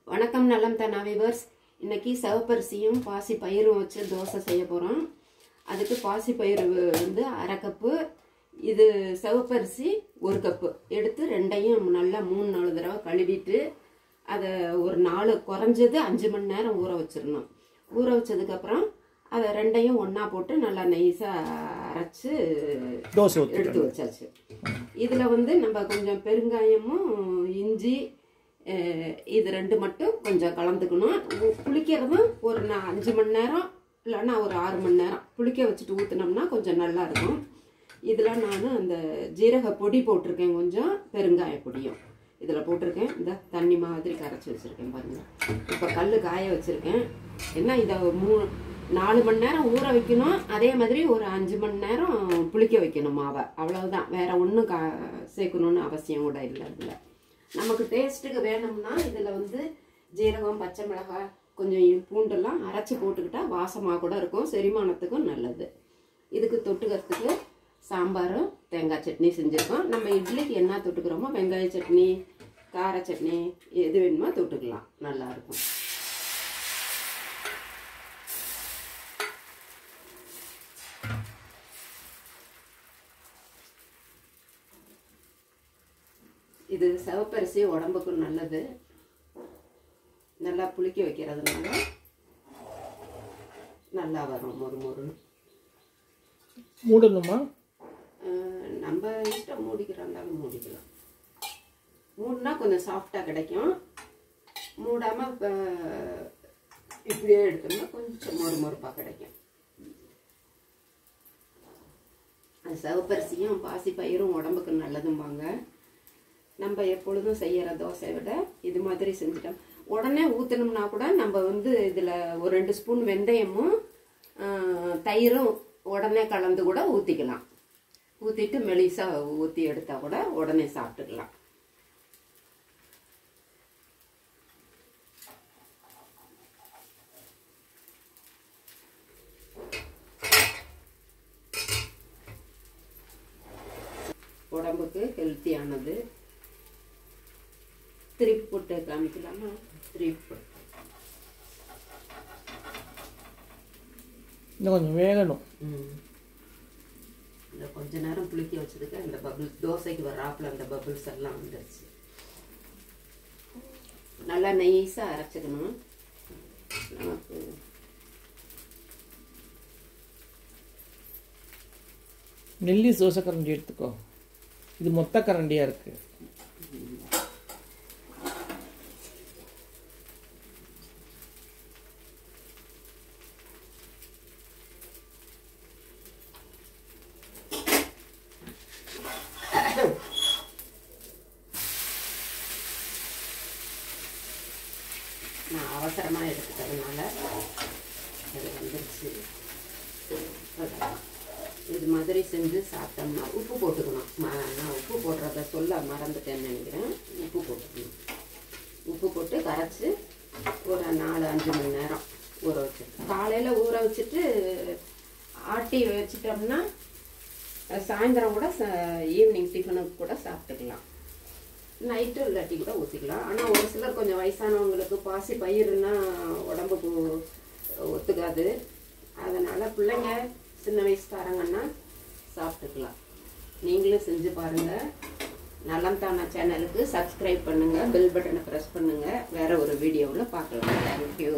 வணக்கம் நலம் தானா விவர்ஸ். இன்னைக்கு சிவப்பரிசியும் பாசி பயிரும் வச்சு தோசை செய்ய போகிறோம். அதுக்கு பாசி பயிறு வந்து அரை கப்பு, இது சிவப்பரிசி 1 கப்பு எடுத்து ரெண்டையும் நல்லா 3-4 தடவை கழுவிட்டு அதை ஒரு 4 குறைஞ்சது 5 மணி நேரம் ஊற வச்சிடணும். ஊற வச்சதுக்கப்புறம் அதை ரெண்டையும் ஒன்றா போட்டு நல்லா நைஸாக அரைச்சி எடுத்து வச்சாச்சு. இதில் வந்து நம்ம கொஞ்சம் பெருங்காயமும் இஞ்சி இது 2 மட்டும் கொஞ்சம் கலந்துக்கணும். புளிக்கிறதும் ஒரு 5 மணி நேரம் இல்லைன்னா ஒரு 6 மணி நேரம் புளிக்க வச்சுட்டு ஊற்றினோம்னா கொஞ்சம் நல்லா இருக்கும். இதில் நான் அந்த ஜீரக பொடி போட்டிருக்கேன், கொஞ்சம் பெருங்காய பொடியும் இதில் போட்டிருக்கேன். இந்த தண்ணி மாதிரி கரைச்சி வச்சுருக்கேன் பாருங்கள். இப்போ கல் காய வச்சுருக்கேன். என்ன இதை 4 மணி நேரம் ஊற வைக்கணும். அதே மாதிரி ஒரு 5 மணி நேரம் புளிக்க வைக்கணும் மாவை. அவ்வளவுதான், வேற ஒன்றும் சேர்க்கணும்னு அவசியம் கூட இல்லை. இதில் நமக்கு டேஸ்ட்டுக்கு வேணும்னா இதில் வந்து ஜீரகம், பச்சை மிளகாய், கொஞ்சம் பூண்டெல்லாம் அரைச்சி போட்டுக்கிட்டா வாசமாக கூட இருக்கும், செரிமானத்துக்கும் நல்லது. இதுக்கு தொட்டுக்கிறதுக்கு சாம்பாரும் தேங்காய் சட்னி செஞ்சுருக்கோம். நம்ம இட்லிக்கு என்ன தொட்டுக்கிறோமோ வெங்காய சட்னி, கார சட்னி எது வேணுமோ தொட்டுக்கலாம், நல்லாயிருக்கும். இது சிவப்பரிசி உடம்புக்கு நல்லது. நல்லா புளிக்க வைக்கிறதுனால நல்லா வரும், மொறு மொறுன்னு. மூடணுமா? நம்ம இஷ்டம், மூடிக்கிறாந்தாலும் மூடிக்கலாம். மூடினா கொஞ்சம் சாஃப்டாக கிடைக்கும். மூடாமல் இப்படியே எடுத்தோம்னா கொஞ்சம் மொறு மொறுப்பாக கிடைக்கும். அது சிவப்பரிசியும் பாசி பயிரும் உடம்புக்கு நல்லதும்பாங்க. நம்ம எப்பொழுதும் செய்கிற தோசை விட இது மாதிரி செஞ்சுட்டோம். உடனே ஊற்றணும்னா கூட நம்ம வந்து இதில் ஒரு 2 ஸ்பூன் வெந்தயமும் தயிரும் உடனே கலந்து கூட ஊற்றிக்கலாம். ஊற்றிட்டு மெலிசாக ஊற்றி எடுத்தால் கூட உடனே சாப்பிட்டுக்கலாம். உடம்புக்கு ஹெல்த்தியானது. திருப்பி போட்டு காமிக்கலாமா? திருப்பி போட்டு இன்னும் கொஞ்சம் வேகணும். இந்த கொஞ்ச நேரம் புளிக்க வச்சதுக்கு அந்த பபிள்ஸ், தோசைக்கு வர்றாப்புல அந்த பபிள்ஸ் எல்லாம் வந்துருச்சு. நல்லா நைஸா அரைச்சிக்கணும். நமக்கு நெல்லி தோசை கரண்டி எடுத்துக்கோ. இது மொத்த கரண்டியா இருக்கு. நான் அவசரமாக எடுத்துட்டதுனால அது வந்துருச்சு. இது மாதிரி செஞ்சு சாப்பிட்டோம்னா உப்பு போட்டுக்கணும். நான் உப்பு போடுறத சொல்ல மறந்துட்டேன்னு நினைக்கிறேன். உப்பு போட்டுக்கணும். உப்பு போட்டு கரைச்சி ஒரு 4-5 மணி நேரம் ஊற வச்சுட்டு, காலையில் ஊற வச்சுட்டு ஆட்டி வச்சிட்டோம்னா சாயந்தரம் கூட ஈவினிங் டிஃபனுக்கு கூட சாப்பிட்டுக்கலாம். நைட்டு இல்லாட்டி கூட ஊற்றிக்கலாம். ஆனால் ஒரு சிலர் கொஞ்சம் வயசானவங்களுக்கு பாசி பயிருன்னா உடம்புக்கு ஒத்துக்காது. அதனால் பிள்ளைங்க சின்ன வயசுக்காரங்கன்னா சாப்பிட்டுக்கலாம். நீங்களும் செஞ்சு பாருங்கள். நலம் தானா சேனலுக்கு சப்ஸ்கிரைப் பண்ணுங்கள், பெல் பட்டனை ப்ரெஸ் பண்ணுங்கள். வேறு ஒரு வீடியோவில் பார்க்கலாம். தேங்க்யூ.